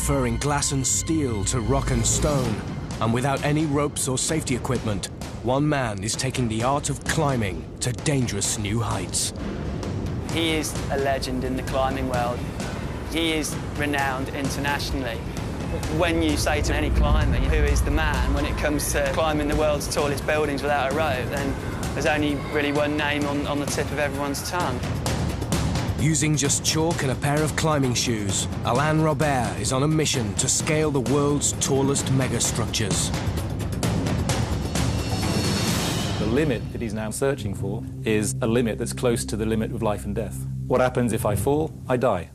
preferring glass and steel to rock and stone, and without any ropes or safety equipment, one man is taking the art of climbing to dangerous new heights. He is a legend in the climbing world. He is renowned internationally. When you say to any climber who is the man when it comes to climbing the world's tallest buildings without a rope, then there's only really one name on the tip of everyone's tongue. Using just chalk and a pair of climbing shoes, Alain Robert is on a mission to scale the world's tallest megastructures. The limit that he's now searching for is a limit that's close to the limit of life and death. What happens if I fall? I die.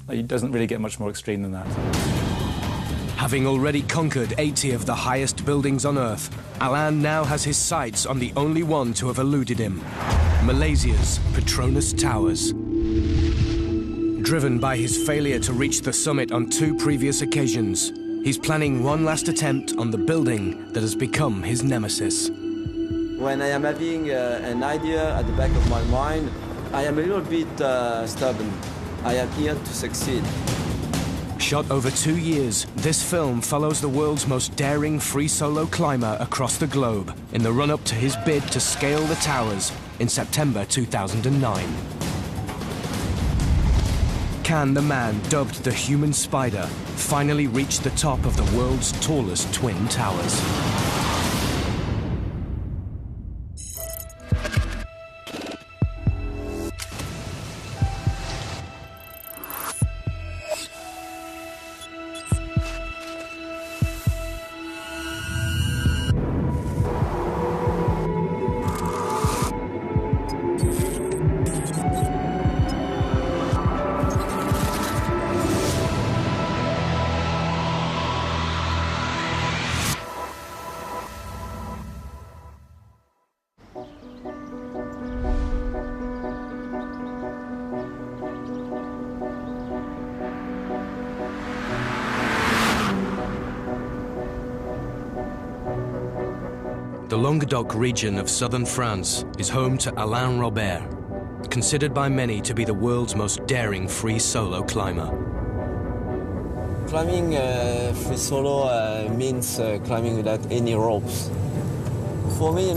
It doesn't really get much more extreme than that. Having already conquered 80 of the highest buildings on Earth, Alain now has his sights on the only one to have eluded him, Malaysia's Petronas Towers. Driven by his failure to reach the summit on 2 previous occasions, he's planning one last attempt on the building that has become his nemesis. When I am having an idea at the back of my mind, I am a little bit stubborn. I am here to succeed. Shot over 2 years, this film follows the world's most daring free solo climber across the globe in the run-up to his bid to scale the towers in September 2009. Can the man dubbed the human spider finally reach the top of the world's tallest twin towers? The Languedoc region of southern France is home to Alain Robert, considered by many to be the world's most daring free solo climber. Climbing free solo means climbing without any ropes. For me,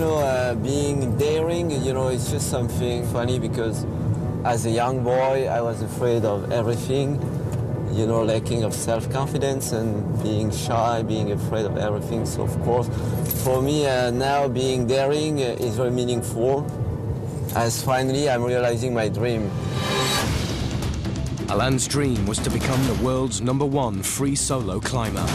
being daring, it's just something funny because as a young boy, I was afraid of everything, lacking of self-confidence and being shy, being afraid of everything. So, of course, for me, now being daring is very meaningful, as finally I'm realizing my dream. Alain's dream was to become the world's #1 free solo climber.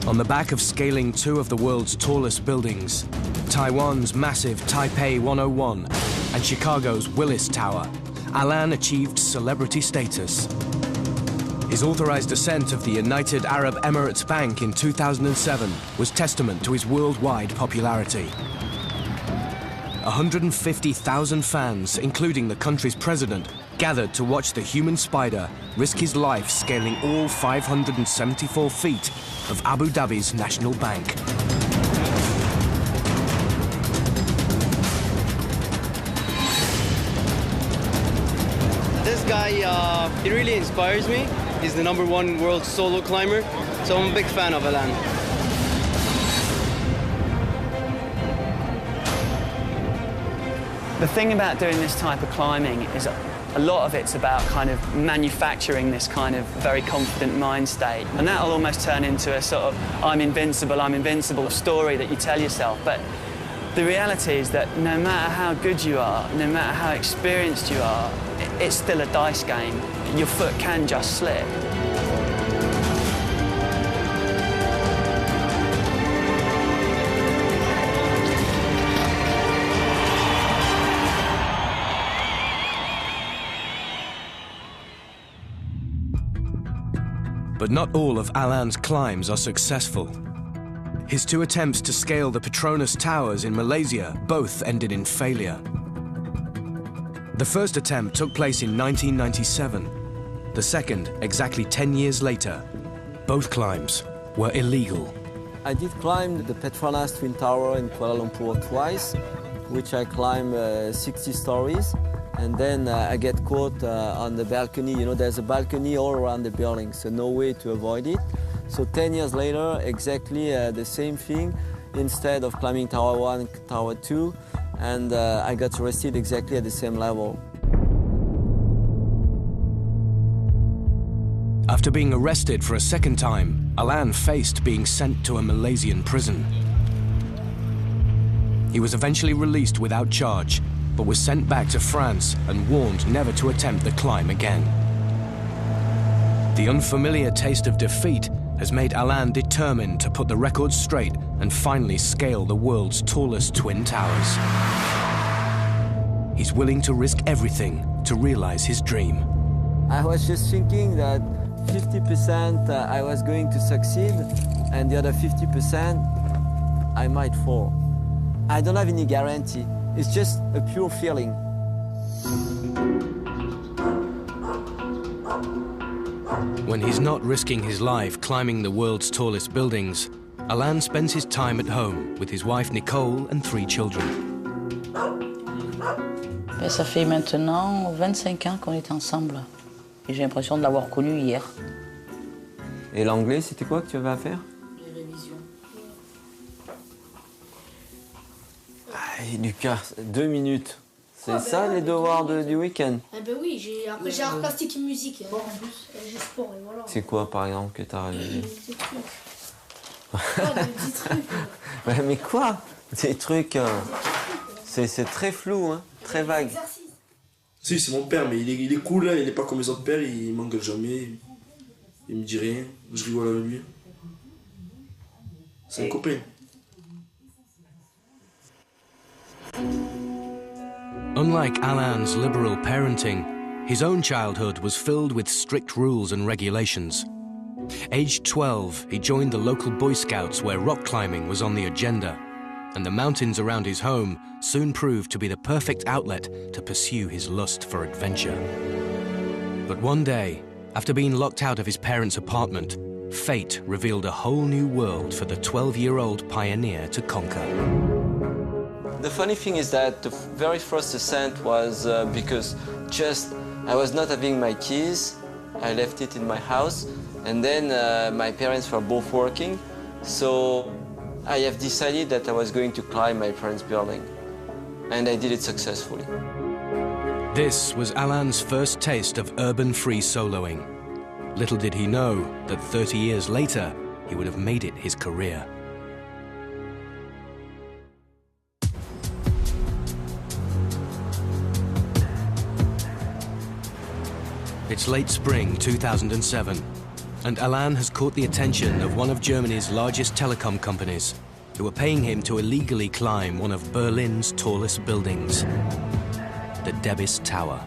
On the back of scaling 2 of the world's tallest buildings, Taiwan's massive Taipei 101 and Chicago's Willis Tower, Alain achieved celebrity status. His authorized ascent of the United Arab Emirates Bank in 2007 was testament to his worldwide popularity. 150,000 fans, including the country's president, gathered to watch the human spider risk his life scaling all 574 feet of Abu Dhabi's National Bank. This guy, he really inspires me. He's the #1 world solo climber, so I'm a big fan of Alain. The thing about doing this type of climbing is a lot of it's about kind of manufacturing this kind of very confident mind state. And that'll almost turn into a sort of I'm invincible story that you tell yourself. But the reality is that no matter how good you are, no matter how experienced you are, it's still a dice game. Your foot can just slip. But not all of Alain's climbs are successful. His 2 attempts to scale the Petronas Towers in Malaysia both ended in failure. The first attempt took place in 1997. The second, exactly 10 years later. Both climbs were illegal. I did climb the Petronas Twin Tower in Kuala Lumpur twice, which I climbed 60 stories. And then I get caught on the balcony. You know, there's a balcony all around the building, so no way to avoid it. So 10 years later, exactly the same thing. Instead of climbing Tower 1, Tower 2, and I got arrested exactly at the same level. After being arrested for a second time, Alain faced being sent to a Malaysian prison. He was eventually released without charge, but was sent back to France and warned never to attempt the climb again. The unfamiliar taste of defeat has made Alain determined to put the record straight and finally scale the world's tallest twin towers. He's willing to risk everything to realize his dream. I was just thinking that 50% I was going to succeed, and the other 50% I might fall. I don't have any guarantee. It's just a pure feeling. When he's not risking his life climbing the world's tallest buildings, Alain spends his time at home with his wife Nicole and 3 children. Ça fait maintenant 25 ans qu'on est ensemble. Et j'ai l'impression de l'avoir connu hier. Et l'anglais, c'était quoi que tu avais à faire? Les révisions. Ah, Lucas, 2 minutes. C'est ça les devoirs du week-end? Eh ben oui, après j'ai art plastique et musique. Bon, en plus, j'ai sport et voilà. C'est quoi par exemple que t'as révisé? Des petits trucs. Des petits trucs. Ouais, mais quoi? Des trucs... C'est très flou, hein, très vague. Si, c'est mon père, mais il est cool, hein, il est pas comme les autres pères, il m'engueule jamais, il me dit rien, je rigole avec lui. C'est un copain. Unlike Alain's liberal parenting, his own childhood was filled with strict rules and regulations. Aged 12, he joined the local Boy Scouts where rock climbing was on the agenda, and the mountains around his home soon proved to be the perfect outlet to pursue his lust for adventure. But one day, after being locked out of his parents' apartment, fate revealed a whole new world for the 12-year-old pioneer to conquer. The funny thing is that the very first ascent was because I was not having my keys. I left it in my house, and then my parents were both working, so I have decided that I was going to climb my parents' building, and I did it successfully. This was Alain's first taste of urban free soloing. Little did he know that 30 years later, he would have made it his career. It's late spring 2007, and Alain has caught the attention of one of Germany's largest telecom companies, who are paying him to illegally climb one of Berlin's tallest buildings, the Daredevils Tower.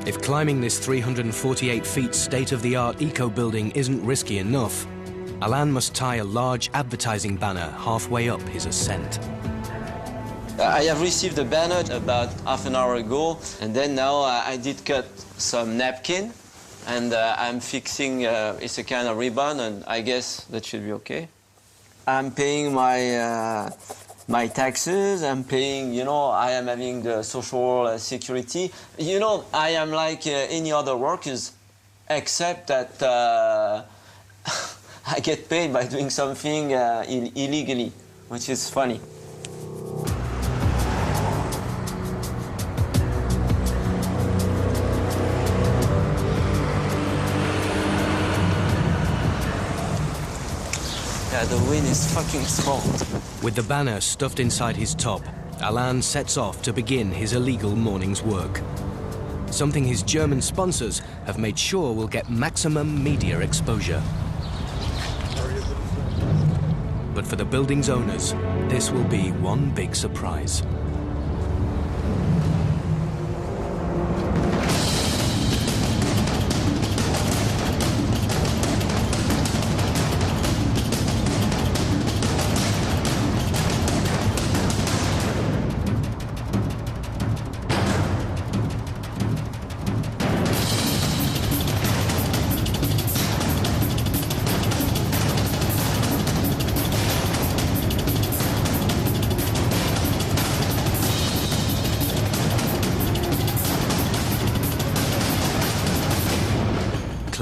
If climbing this 348 feet state-of-the-art eco-building isn't risky enough, Alain must tie a large advertising banner halfway up his ascent. I have received a banner about half an hour ago, and then now I did cut some napkin, and I'm fixing, it's a kind of ribbon, and I guess that should be okay. I'm paying my taxes, I'm paying, you know, I am having the social security. You know, I am like any other workers, except that I get paid by doing something illegally, which is funny. Yeah, the wind is fucking strong. With the banner stuffed inside his top, Alain sets off to begin his illegal morning's work. Something his German sponsors have made sure will get maximum media exposure. But for the building's owners, this will be one big surprise.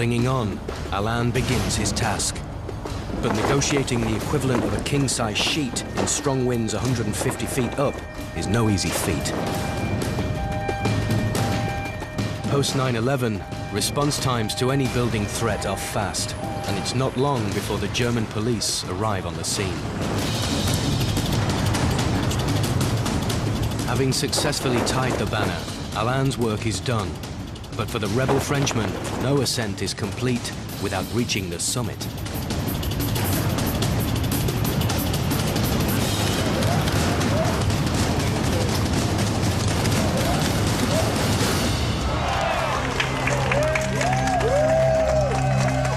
Clinging on, Alain begins his task. But negotiating the equivalent of a king-size sheet in strong winds 150 feet up is no easy feat. Post 9/11, response times to any building threat are fast, and it's not long before the German police arrive on the scene. Having successfully tied the banner, Alain's work is done. But for the rebel Frenchman, no ascent is complete without reaching the summit.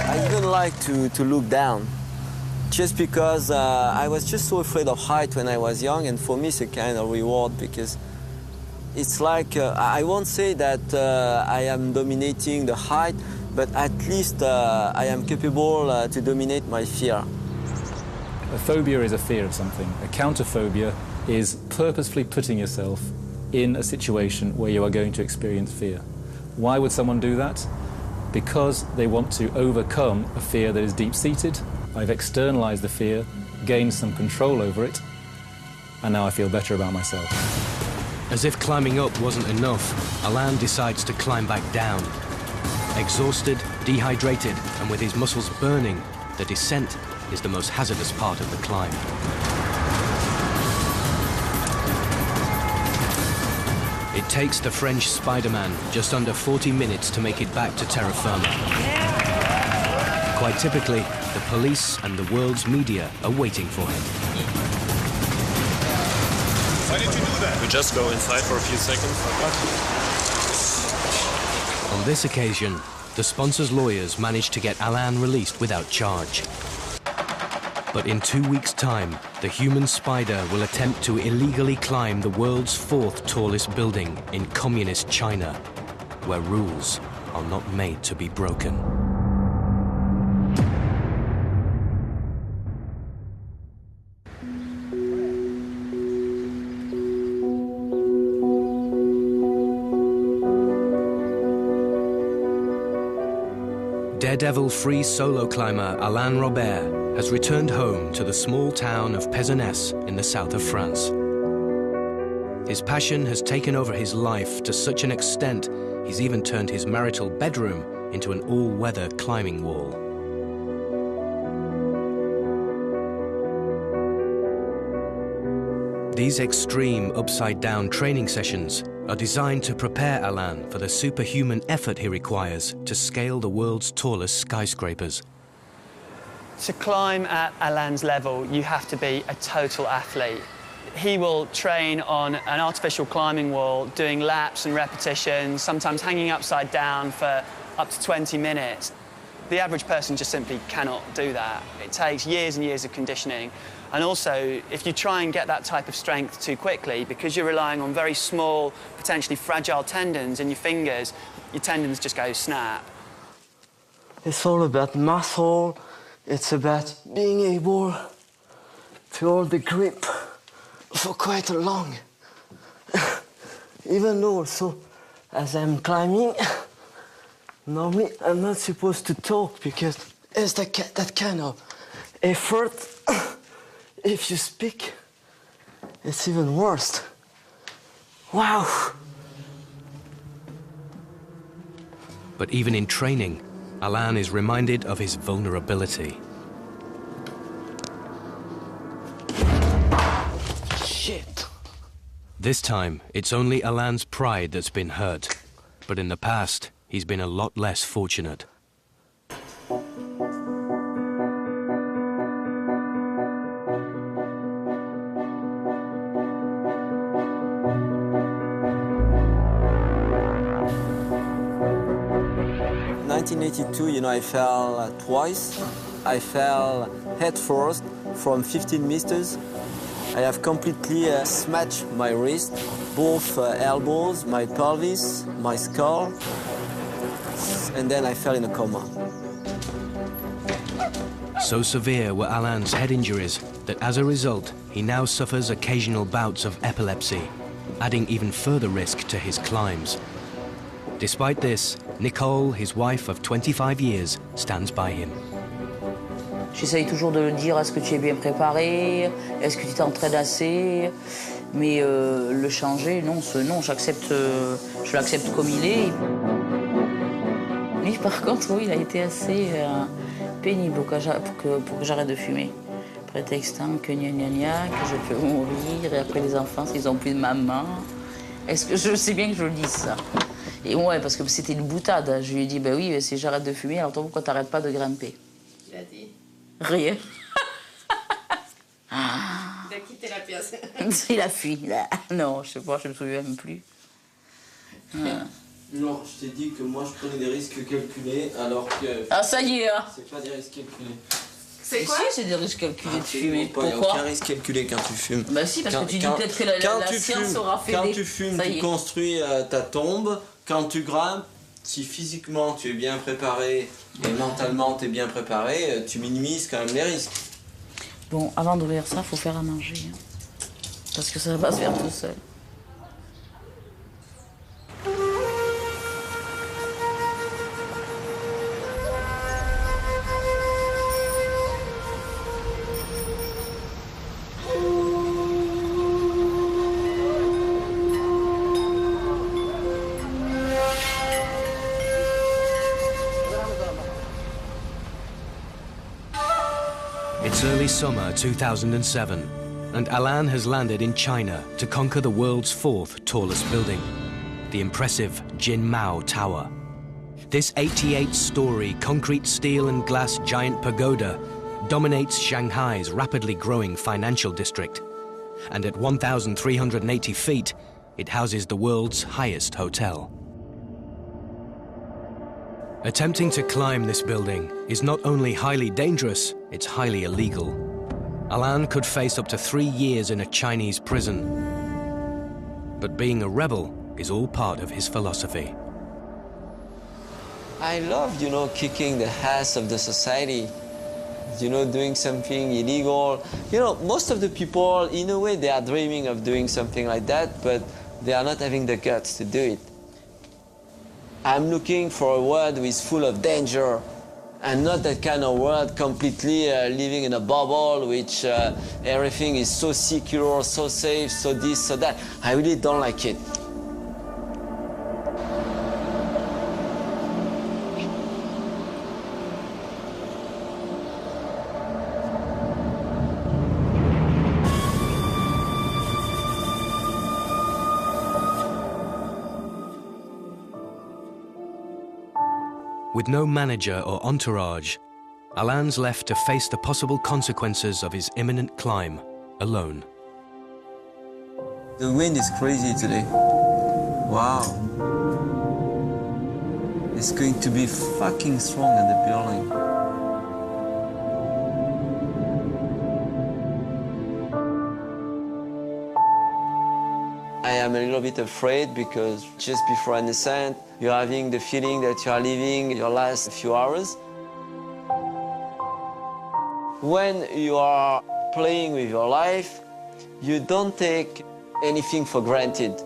I even like to look down, just because I was just so afraid of height when I was young, and for me it's a kind of reward, because it's like, I won't say that I am dominating the height, but at least I am capable to dominate my fear. A phobia is a fear of something. A counterphobia is purposefully putting yourself in a situation where you are going to experience fear. Why would someone do that? Because they want to overcome a fear that is deep-seated. I've externalized the fear, gained some control over it, and now I feel better about myself. As if climbing up wasn't enough, Alain decides to climb back down. Exhausted, dehydrated, and with his muscles burning, the descent is the most hazardous part of the climb. It takes the French Spider-Man just under 40 minutes to make it back to terra firma. Quite typically, the police and the world's media are waiting for him. Why did you do that? We just go inside for a few seconds. On this occasion, the sponsor's lawyers managed to get Alain released without charge. But in 2 weeks' time, the human spider will attempt to illegally climb the world's 4th tallest building in communist China, where rules are not made to be broken. Daredevil free solo climber Alain Robert has returned home to the small town of Pézernesse in the south of France. His passion has taken over his life to such an extent he's even turned his marital bedroom into an all-weather climbing wall. These extreme upside-down training sessions are designed to prepare Alain for the superhuman effort he requires to scale the world's tallest skyscrapers. To climb at Alain's level, you have to be a total athlete. He will train on an artificial climbing wall, doing laps and repetitions, sometimes hanging upside down for up to 20 minutes. The average person just simply cannot do that. It takes years and years of conditioning. And also, if you try and get that type of strength too quickly, because you're relying on very small, potentially fragile tendons in your fingers, your tendons just go snap. It's all about muscle. It's about being able to hold the grip for quite a long. Even though also, as I'm climbing, normally I'm not supposed to talk, because it's that kind of effort. If you speak, it's even worse. Wow! But even in training, Alain is reminded of his vulnerability. Shit! This time, it's only Alain's pride that's been hurt. But in the past, he's been a lot less fortunate. In 1982, I fell twice. I fell head first from 15 meters. I have completely smashed my wrist, both elbows, my pelvis, my skull, and then I fell in a coma. So severe were Alain's head injuries that as a result, he now suffers occasional bouts of epilepsy, adding even further risk to his climbs. Despite this, Nicole, his wife of 25 years, stands by him. J'essaye toujours de le dire, est-ce que tu es bien préparé? Est-ce que tu t'entraînes assez? Mais le changer, non, j'accepte, je l'accepte comme il est. Lui, par contre, oui, il a été assez pénible pour que j'arrête de fumer. Prétextant que gna gna gna, que je peux mourir, et après les enfants, s'ils n'ont plus de maman. Est-ce que je sais bien que je le dis, ça? Et ouais, parce que c'était une boutade. Je lui ai dit, ben oui, si j'arrête de fumer, alors toi, pourquoi t'arrêtes pas de grimper? Il a dit. Rien. Il a quitté la pièce. Il a fui. Là. Non, je sais pas, je me souviens même plus. Non, je t'ai dit que moi je prenais des risques calculés alors que... Ah, ça y est, hein. C'est pas des risques calculés. C'est quoi? Si, c'est des risques calculés de fumer. Il n'y a aucun risque calculé quand tu fumes. Bah si, parce que tu dis peut-être que la science aura fait Quand tu fumes, tu construis ta tombe. Quand tu grimpes, si physiquement tu es bien préparé et mentalement tu es bien préparé, tu minimises quand même les risques. Bon, avant d'ouvrir ça, il faut faire à manger. Hein. Parce que ça va pas se faire tout seul. It's early summer 2007, and Alan has landed in China to conquer the world's fourth tallest building, the impressive Jin Mao Tower. This 88-story concrete, steel and glass giant pagoda dominates Shanghai's rapidly growing financial district, and at 1,380 feet, it houses the world's highest hotel. Attempting to climb this building is not only highly dangerous, it's highly illegal. Alan could face up to 3 years in a Chinese prison. But being a rebel is all part of his philosophy. I love, kicking the ass of the society, doing something illegal. Most of the people, in a way, they are dreaming of doing something like that, but they are not having the guts to do it. I'm looking for a world which is full of danger, and not that kind of world completely living in a bubble, which everything is so secure, so safe, so this, so that. I really don't like it. With no manager or entourage, Alan's left to face the possible consequences of his imminent climb alone. The wind is crazy today. Wow. It's going to be fucking strong at the building. I am a little bit afraid because just before I descend, you're having the feeling that you are living your last few hours. When you are playing with your life, you don't take anything for granted.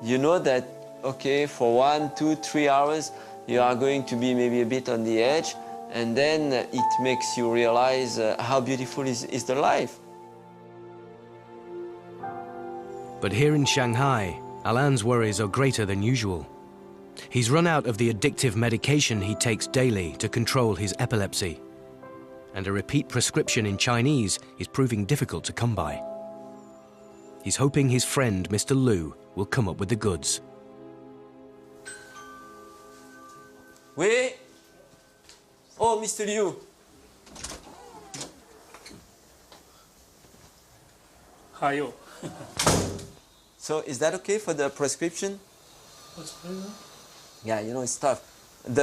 You know that, okay, for 1, 2, 3 hours, you are going to be maybe a bit on the edge, and then it makes you realize how beautiful is the life. But here in Shanghai, Alan's worries are greater than usual. He's run out of the addictive medication he takes daily to control his epilepsy. And a repeat prescription in Chinese is proving difficult to come by. He's hoping his friend, Mr. Liu, will come up with the goods. Oui? Oh, Mr. Liu. Hi, you. So is that okay for the prescription? What's going on? Yeah, it's tough. You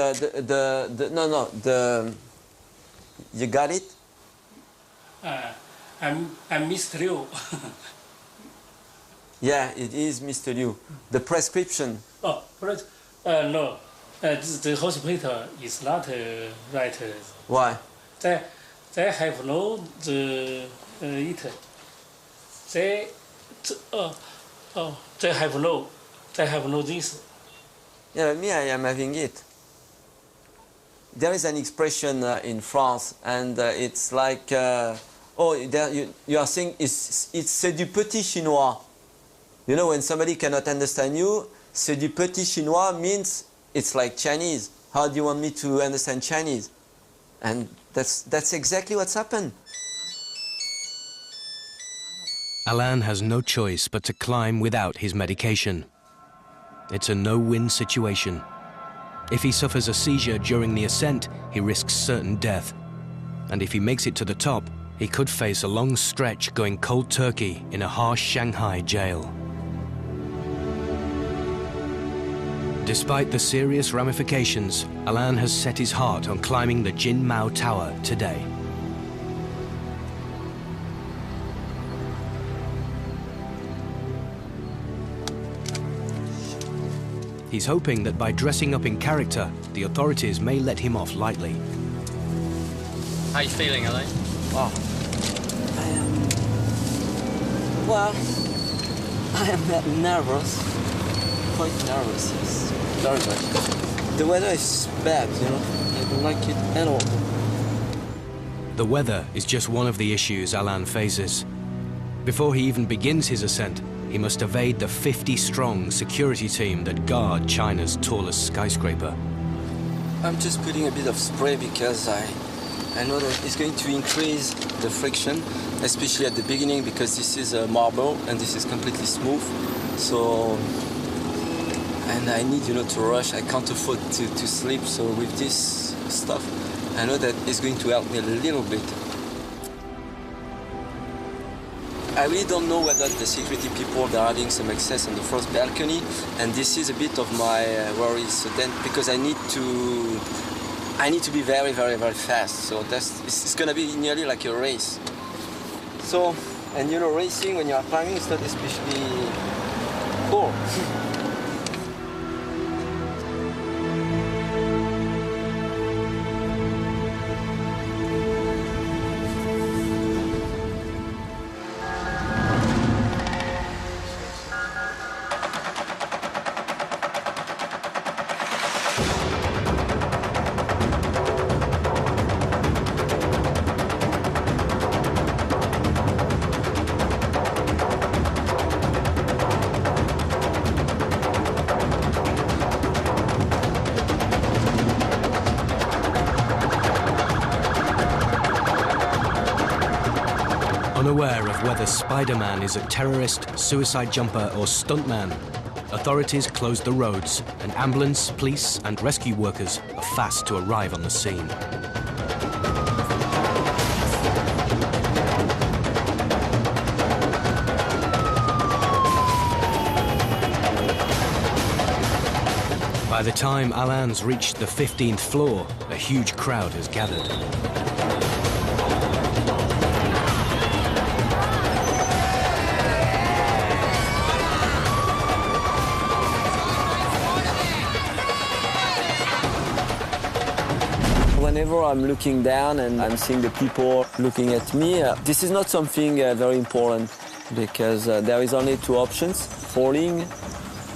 got it? I'm Mr. Liu. Yeah, it is Mr. Liu. The prescription. Oh, right. No. The hospital is not right. Why? They have no it. They have no this. Yeah, me, I am having it. There is an expression in France, and it's like, you are saying c'est du petit chinois. You know, when somebody cannot understand you, c'est du petit chinois means it's like Chinese. How do you want me to understand Chinese? And that's exactly what's happened. Alain has no choice but to climb without his medication. It's a no-win situation. If he suffers a seizure during the ascent, he risks certain death. And if he makes it to the top, he could face a long stretch going cold turkey in a harsh Shanghai jail. Despite the serious ramifications, Alain has set his heart on climbing the Jin Mao Tower today. He's hoping that by dressing up in character, the authorities may let him off lightly. How are you feeling, Alain? Oh, I am nervous. Quite nervous, yes. Very much. The weather is bad, you know. I don't like it at all. The weather is just one of the issues Alain faces. Before he even begins his ascent, he must evade the 50-strong security team that guard China's tallest skyscraper. I'm just putting a bit of spray because I know that it's going to increase the friction, especially at the beginning, because this is a marble and this is completely smooth. So, and I need, you know, to rush. I can't afford to sleep. So with this stuff, I know that it's going to help me a little bit. I really don't know whether the security people are having some access on the first balcony, and this is a bit of my worries. So then, because I need to be very, very, very fast. So it's going to be nearly like a race. So, and you know, racing when you are climbing is not especially cool. Unaware of whether Spider-Man is a terrorist, suicide jumper or stuntman, authorities close the roads and ambulance, police and rescue workers are fast to arrive on the scene. By the time Alain's reached the 15th floor, a huge crowd has gathered. Whenever I'm looking down and I'm seeing the people looking at me, this is not something very important because there is only two options, falling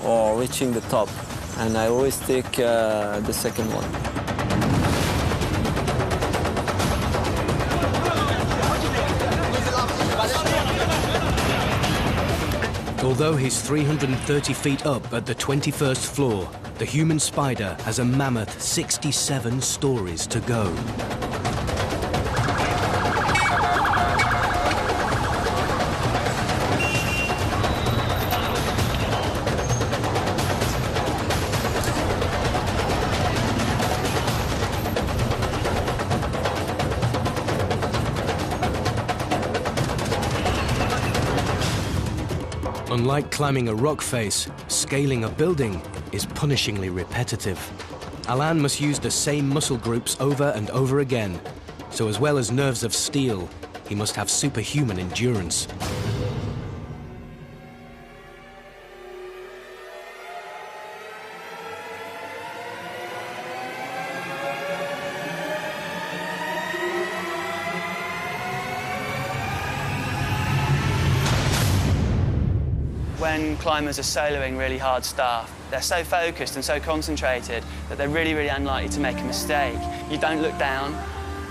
or reaching the top. And I always take the second one. Although he's 330 feet up at the 21st floor, the human spider has a mammoth 67 stories to go. Unlike climbing a rock face, scaling a building is punishingly repetitive. Alain must use the same muscle groups over and over again, so as well as nerves of steel, he must have superhuman endurance. When climbers are soloing really hard stuff, they're so focused and so concentrated that they're really, really unlikely to make a mistake. You don't look down.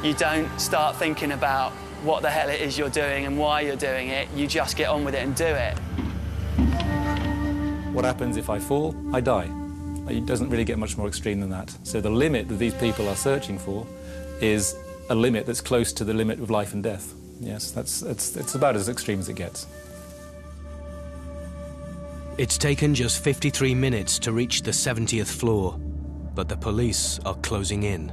You don't start thinking about what the hell it is you're doing and why you're doing it. You just get on with it and do it. What happens if I fall? I die. It doesn't really get much more extreme than that. So the limit that these people are searching for is a limit that's close to the limit of life and death. Yes, it's about as extreme as it gets. It's taken just 53 minutes to reach the 70th floor, but the police are closing in.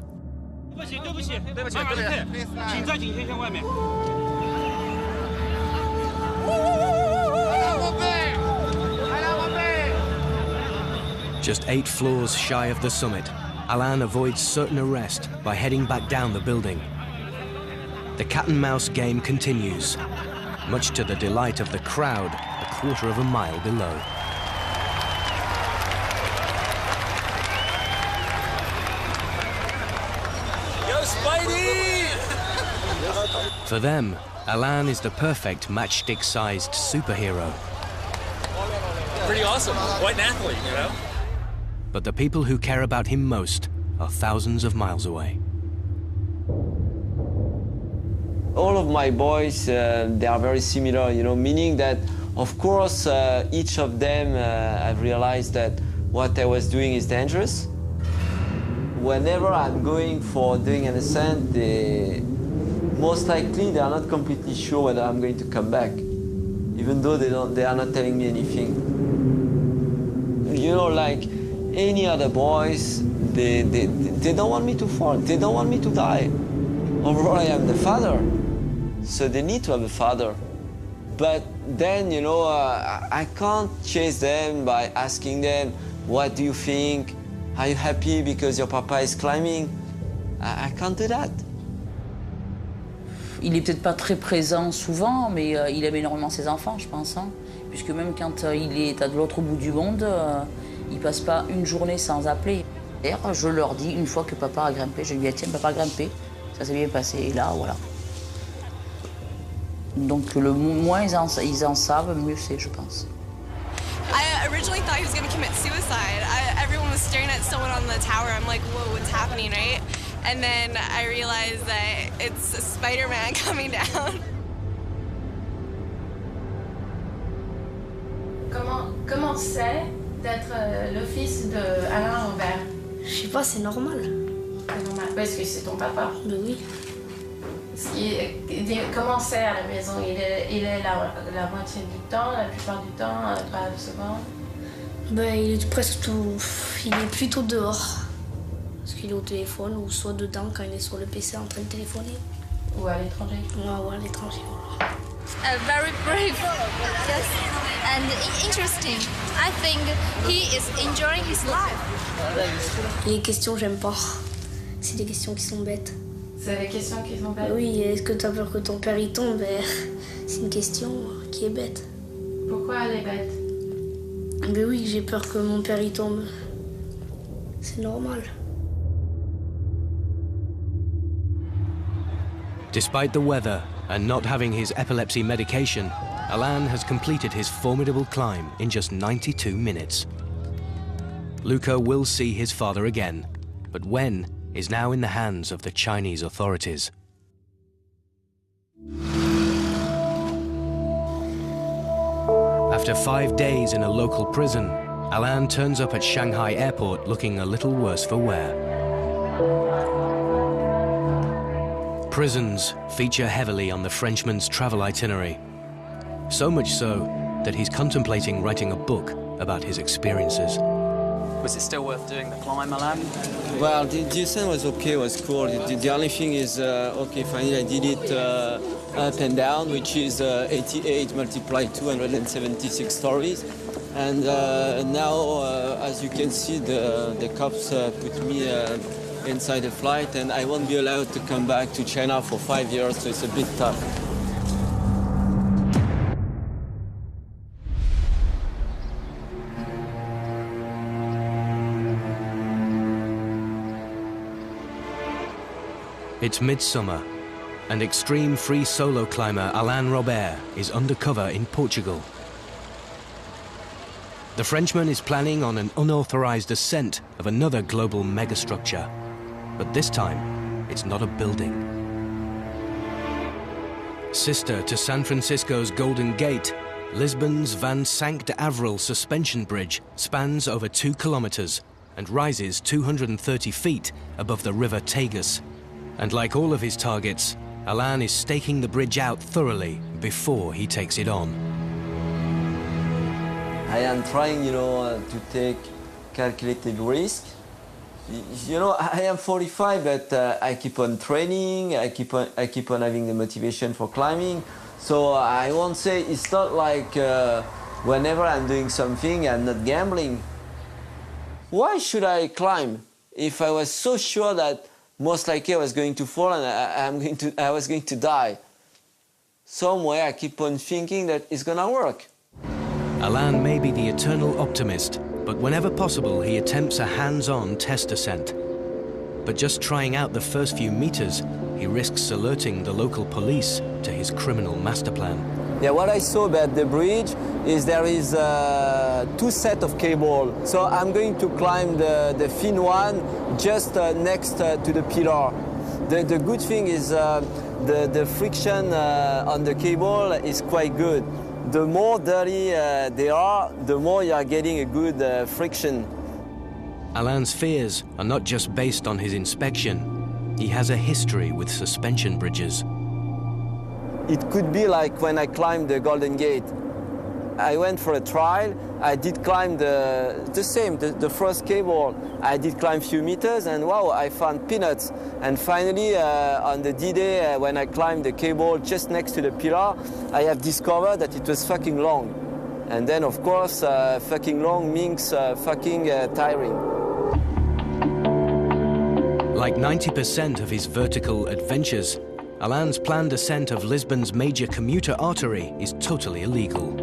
Just 8 floors shy of the summit, Alain avoids certain arrest by heading back down the building. The cat-and-mouse game continues, much to the delight of the crowd a quarter of a mile below. Yo, Spidey! For them, Alain is the perfect matchstick-sized superhero. Pretty awesome. Quite an athlete, you know? But the people who care about him most are thousands of miles away. All of my boys, they are very similar, you know, meaning that, of course, each of them have realized that what I was doing is dangerous. Whenever I'm going for doing an ascent, most likely they are not completely sure whether I'm going to come back, even though they are not telling me anything. You know, like any other boys, they don't want me to fall, they don't want me to die. Overall, I am the father, so they need to have a father. But then, you know, I can't chase them by asking them, what do you think? Are you happy because your papa is climbing? I can't do that. Il est peut-être pas très présent souvent, mais il aime énormément ses enfants, je pense. Hein. Puisque même quand il est à l'autre bout du monde, il passe pas une journée sans appeler. D'ailleurs, je leur dis, une fois que papa a grimpé, je lui dis, tiens, papa a grimpé, ça s'est bien passé, et là, voilà. Donc le moins ils en savent, mieux c'est, je pense. I originally thought he was going to commit suicide. Everyone was staring at someone on the tower. I'm like, whoa, what's happening, right? And then I realized that it's Spider-Man coming down. Comment c'est d'être le fils d'Alain Robert? Je sais pas, c'est normal. C'est normal, parce que c'est ton papa. Mais oui. Comment c'est à la maison? Il est la moitié du temps, la plupart du temps, pas souvent? Ben, il est presque tout... Il est plutôt dehors. Parce qu'il est au téléphone ou soit dedans quand il est sur le PC en train de téléphoner. Ou à l'étranger? Ouais, ou à l'étranger. Very brave, yes, and interesting. I think he is enjoying his life. Les questions, j'aime pas. C'est des questions qui sont bêtes. C'est des questions qui sont bêtes? Oui, est-ce que tu as peur que ton père y tombe? C'est une question qui est bête. Pourquoi elle est bête? Ben oui, j'ai peur que mon père y tombe. C'est normal. Despite the weather and not having his epilepsy medication, Alain has completed his formidable climb in just 92 minutes. Luca will see his father again, but when is now in the hands of the Chinese authorities. After 5 days in a local prison, Alain turns up at Shanghai airport looking a little worse for wear. Prisons feature heavily on the Frenchman's travel itinerary. So much so that he's contemplating writing a book about his experiences. Was it still worth doing the climb, Alain? Well, the ascent was okay, was cool. The only thing is, okay, finally I did it up and down, which is 88 multiplied 276 stories. And now, as you can see, the cops put me inside the flight, and I won't be allowed to come back to China for 5 years, so it's a bit tough. It's midsummer, and extreme free solo climber Alain Robert is undercover in Portugal. The Frenchman is planning on an unauthorized ascent of another global megastructure. But this time, it's not a building. Sister to San Francisco's Golden Gate, Lisbon's Van Sank de Avril suspension bridge spans over 2 kilometers and rises 230 feet above the river Tagus. And like all of his targets, Alain is staking the bridge out thoroughly before he takes it on. I am trying, to take calculated risk. I am 45, but I keep on training. I keep on having the motivation for climbing. So I won't say it's not like whenever I'm doing something, I'm not gambling. Why should I climb if I was so sure that most likely I was going to fall and I was going to die? Somewhere I keep on thinking that it's gonna work. Alain may be the eternal optimist, but whenever possible he attempts a hands-on test ascent. But just trying out the first few meters, he risks alerting the local police to his criminal master plan. Yeah, what I saw about the bridge is there is 2 sets of cable. So I'm going to climb the thin one just next to the pillar. The good thing is the friction on the cable is quite good. The more dirty they are, the more you are getting a good friction. Alain's fears are not just based on his inspection. He has a history with suspension bridges. It could be like when I climbed the Golden Gate. I went for a trial. I did climb the first cable. I did climb a few meters and wow, I found peanuts. And finally, on the D-Day, when I climbed the cable just next to the pillar, I have discovered that it was fucking long. And then, of course, fucking long means fucking tiring. Like 90% of his vertical adventures, Alain's planned ascent of Lisbon's major commuter artery is totally illegal.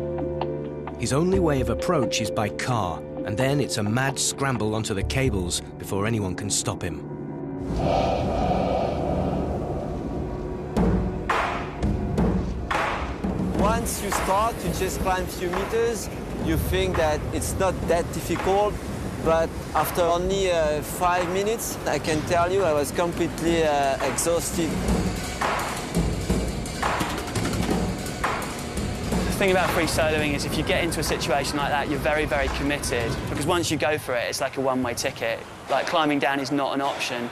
His only way of approach is by car, and then it's a mad scramble onto the cables before anyone can stop him. Once you start, you just climb a few meters, you think that it's not that difficult, but after only 5 minutes, I can tell you I was completely exhausted. The thing about free soloing is if you get into a situation like that, you're very, very committed, because once you go for it, it's like a one-way ticket. Like, climbing down is not an option.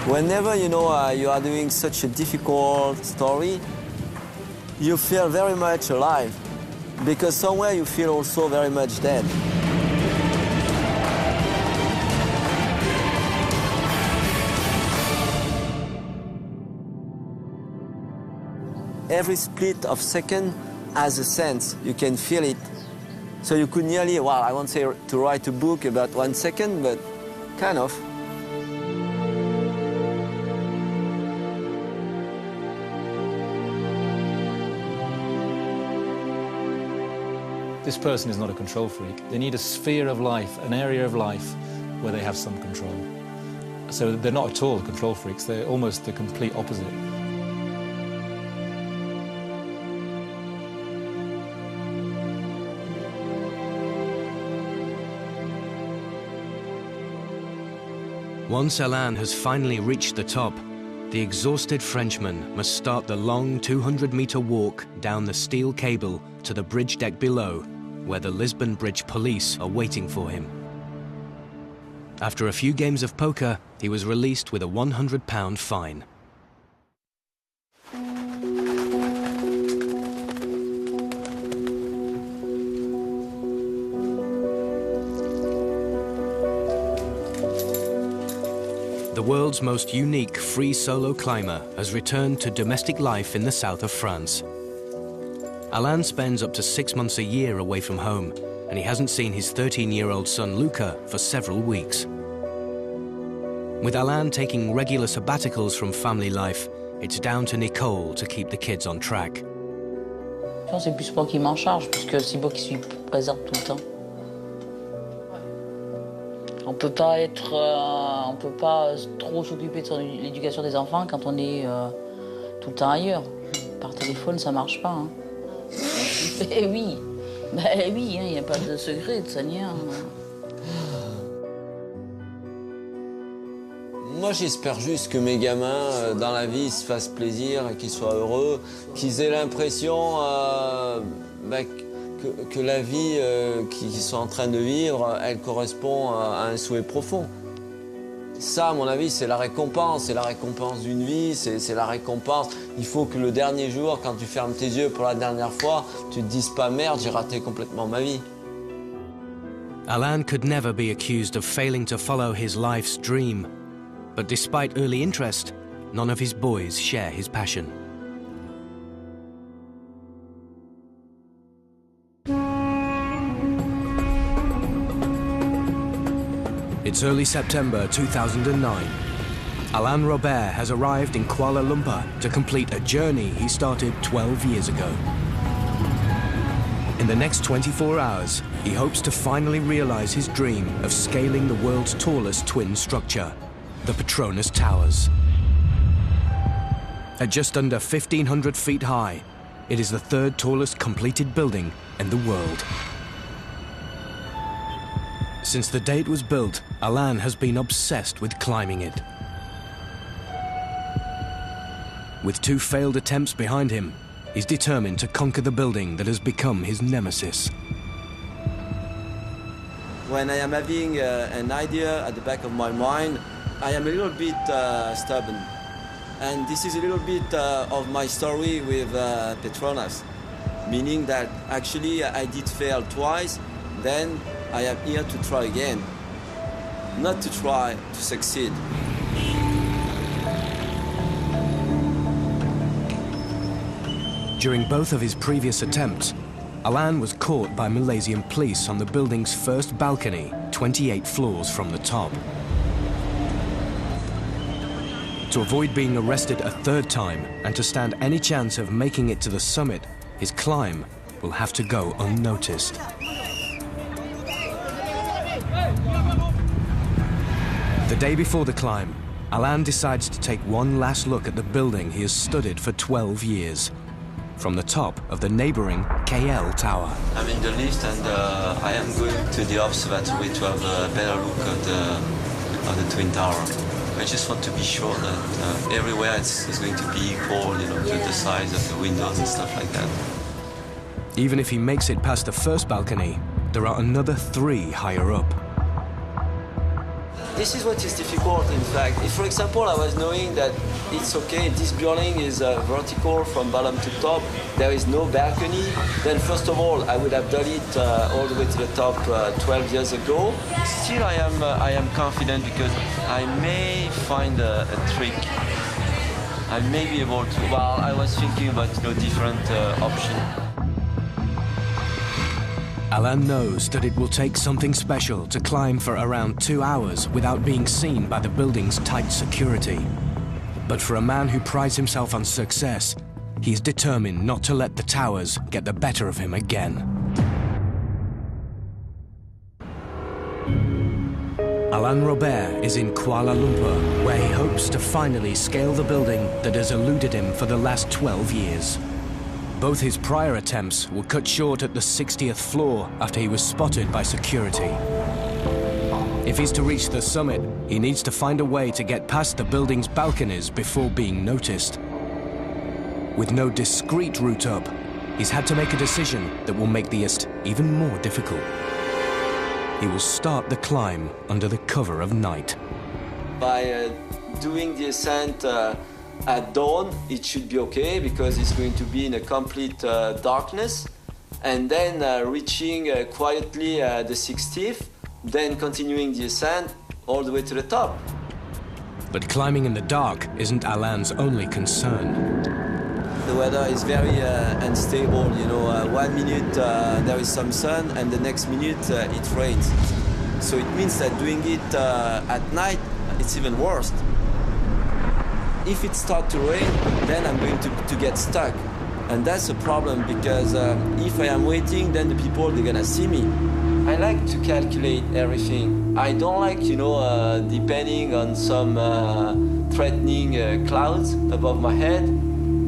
Whenever you are doing such a difficult story, you feel very much alive, because somewhere you feel also very much dead. Every split of second has a sense, you can feel it. So you could nearly, well, I won't say to write a book about 1 second, but kind of. This person is not a control freak. They need a sphere of life, an area of life where they have some control. So they're not at all control freaks, they're almost the complete opposite. Once Alain has finally reached the top, the exhausted Frenchman must start the long 200-meter walk down the steel cable to the bridge deck below, where the Lisbon Bridge police are waiting for him. After a few games of poker, he was released with a £100 fine. The world's most unique free solo climber has returned to domestic life in the south of France. Alain spends up to 6 months a year away from home, and he hasn't seen his 13-year-old son Luca for several weeks. With Alain taking regular sabbaticals from family life, it's down to Nicole to keep the kids on track. C'est plus moi qui m'en charge, parce que c'est moi qui suis présente tout le temps. On peut pas trop s'occuper de l'éducation des enfants quand on est tout le temps ailleurs. Par téléphone, ça marche pas. Hein. Eh oui, il n'y a pas de secret de Seigneur. Moi, j'espère juste que mes gamins, dans la vie, se fassent plaisir, qu'ils soient heureux, qu'ils aient l'impression que la vie qu'ils sont en train de vivre, elle correspond à un souhait profond. Ça, à mon avis, c'est la récompense d'une vie, c'est la récompense. Il faut que le dernier jour, quand tu fermes tes yeux pour la dernière fois, tu te dises pas merde, j'ai raté complètement ma vie. Alan could never be accused of failing to follow his life's dream. But despite early interest, none of his boys share his passion. It's early September 2009. Alain Robert has arrived in Kuala Lumpur to complete a journey he started 12 years ago. In the next 24 hours, he hopes to finally realize his dream of scaling the world's tallest twin structure, the Petronas Towers. At just under 1,500 feet high, it is the third tallest completed building in the world. Since the day it was built, Alain has been obsessed with climbing it. With 2 failed attempts behind him, he's determined to conquer the building that has become his nemesis. When I am having an idea at the back of my mind, I am a little bit stubborn. And this is a little bit of my story with Petronas, meaning that actually I did fail twice, then I am here to try again, not to try to succeed. During both of his previous attempts, Alain was caught by Malaysian police on the building's first balcony, 28 floors from the top. To avoid being arrested a third time and to stand any chance of making it to the summit, his climb will have to go unnoticed. The day before the climb, Alain decides to take one last look at the building he has studied for 12 years, from the top of the neighboring KL Tower. I'm in the lift and I am going to the observatory to have a better look at the Twin Tower. I just want to be sure that everywhere it's going to be equal, you know, to the size of the windows and stuff like that. Even if he makes it past the first balcony, there are another 3 higher up. This is what is difficult, in fact. If, for example, I was knowing that it's okay, this building is vertical from bottom to top, there is no balcony, then first of all, I would have done it all the way to the top 12 years ago. Still, I am confident because I may find a trick. I may be able to. Well, I was thinking about different options. Alain knows that it will take something special to climb for around 2 hours without being seen by the building's tight security. But for a man who prides himself on success, he is determined not to let the towers get the better of him again. Alain Robert is in Kuala Lumpur, where he hopes to finally scale the building that has eluded him for the last 12 years. Both his prior attempts were cut short at the 60th floor after he was spotted by security. If he's to reach the summit, he needs to find a way to get past the building's balconies before being noticed. With no discreet route up, he's had to make a decision that will make the ascent even more difficult. He will start the climb under the cover of night. By doing the ascent at dawn, it should be okay because it's going to be in a complete darkness, and then reaching quietly the 60th, then continuing the ascent all the way to the top. But climbing in the dark isn't Alain's only concern. The weather is very unstable, you know, 1 minute there is some sun and the next minute it rains. So it means that doing it at night, it's even worse. If it starts to rain, then I'm going to get stuck. And that's a problem because if I am waiting, then the people, they're gonna see me. I like to calculate everything. I don't like, depending on some threatening clouds above my head,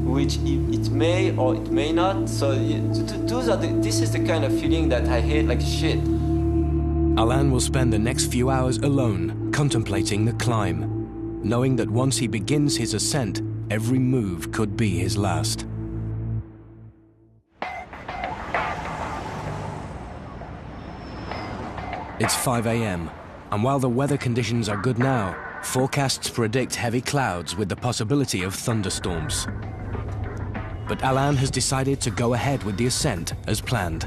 which it may or it may not. So this is the kind of feeling that I hate like shit. Alain will spend the next few hours alone, contemplating the climb, knowing that once he begins his ascent, every move could be his last. It's 5 a.m., and while the weather conditions are good now, forecasts predict heavy clouds with the possibility of thunderstorms. But Alain has decided to go ahead with the ascent as planned.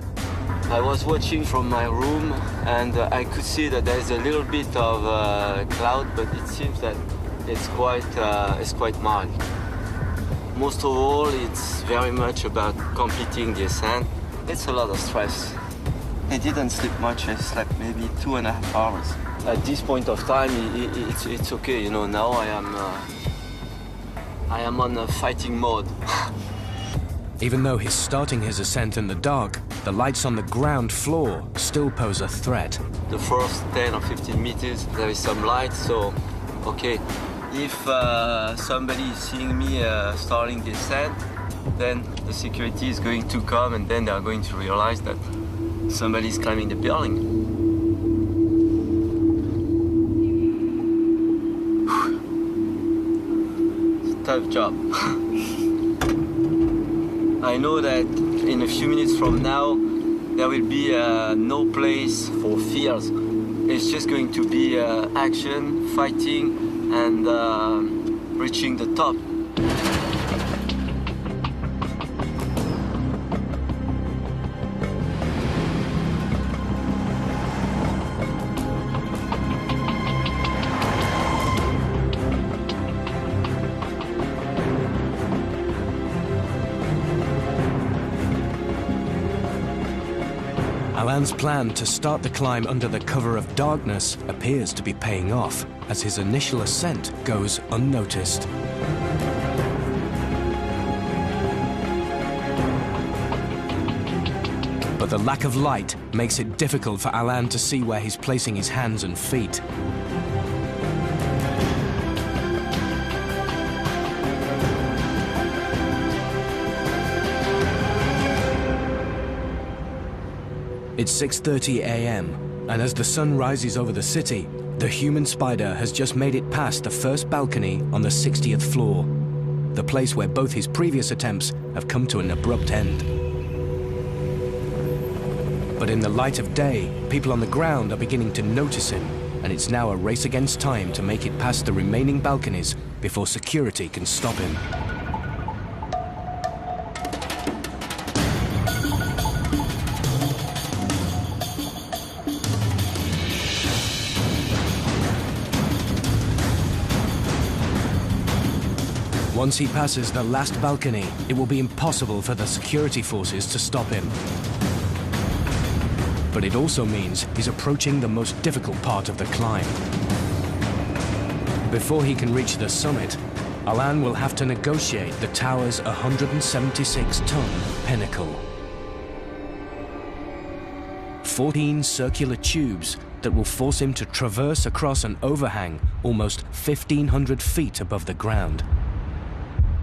I was watching from my room, and I could see that there's a little bit of cloud, but it seems that it's quite mild. Most of all, it's very much about completing the ascent. It's a lot of stress. I didn't sleep much. I slept maybe 2.5 hours. At this point of time, it's okay. Now I am on a fighting mode. Even though he's starting his ascent in the dark, the lights on the ground floor still pose a threat. The first 10 or 15 meters, there is some light, so okay. If somebody is seeing me starting the ascent, then the security is going to come, and then they are going to realize that somebody is climbing the building. It's a tough job. I know that in a few minutes from now, there will be no place for fears. It's just going to be action, fighting, and reaching the top. Alain's plan to start the climb under the cover of darkness appears to be paying off, as his initial ascent goes unnoticed. But the lack of light makes it difficult for Alain to see where he's placing his hands and feet. It's 6:30 a.m., and as the sun rises over the city, the human spider has just made it past the first balcony on the 60th floor, the place where both his previous attempts have come to an abrupt end. But in the light of day, people on the ground are beginning to notice him, and it's now a race against time to make it past the remaining balconies before security can stop him. Once he passes the last balcony, it will be impossible for the security forces to stop him. But it also means he's approaching the most difficult part of the climb. Before he can reach the summit, Alain will have to negotiate the tower's 176-ton pinnacle. 14 circular tubes that will force him to traverse across an overhang almost 1,500 feet above the ground,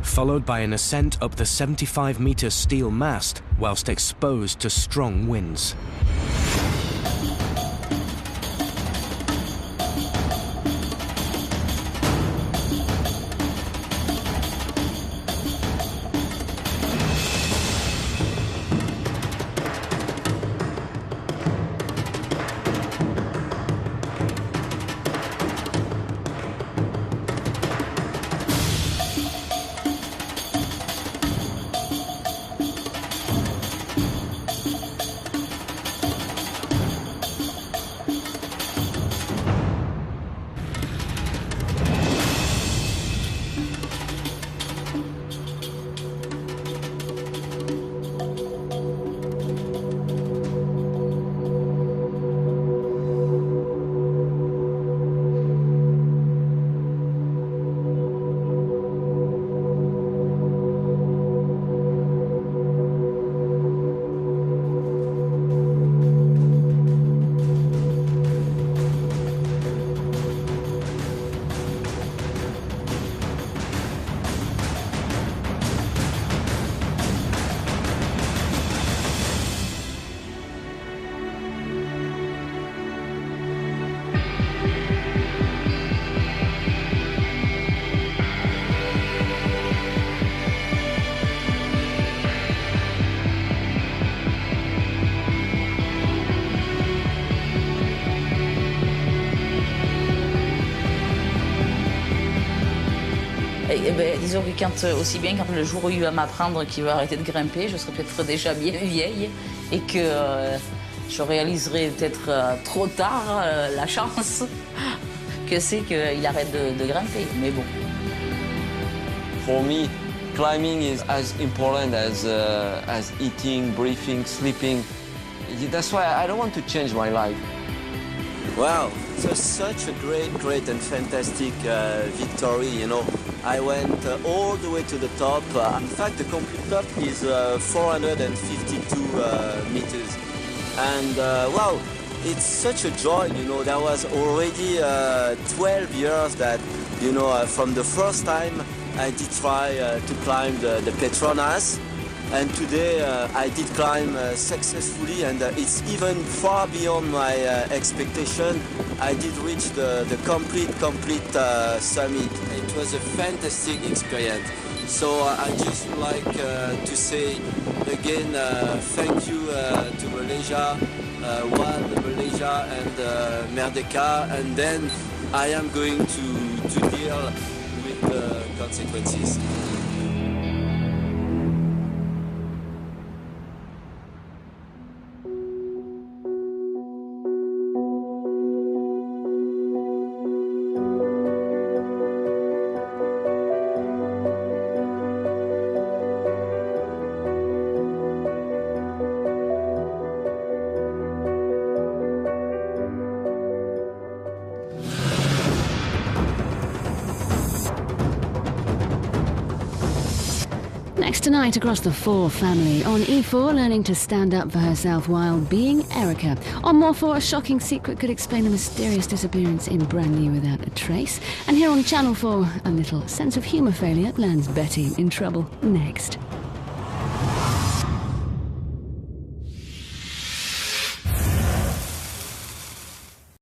followed by an ascent up the 75-meter steel mast whilst exposed to strong winds. Eh ben, disons que aussi bien quand le jour où il va m'apprendre qu'il va arrêter de grimper, je serai peut-être déjà bien vieille et que je réaliserai peut-être trop tard la chance que c'est qu'il arrête de grimper. Mais bon. For me, climbing is as important as eating, breathing, sleeping. That's why I don't want to change my life. Wow, so such a great and fantastic victory, you know. I went all the way to the top. In fact, the complete top is 452 meters. And wow, it's such a joy, you know. There was already 12 years that, you know, from the first time I did try to climb the Petronas. And today I did climb successfully, and it's even far beyond my expectation. I did reach the complete summit. It was a fantastic experience. So I just would like to say again thank you to Malaysia, Malaysia and Merdeka, and then I am going to deal with the consequences. Next tonight across the 4 family on E4, learning to stand up for herself while being Erica. On More 4, a shocking secret could explain a mysterious disappearance in Brand New Without a Trace. And here on Channel 4, a little sense of humour failure lands Betty in trouble next.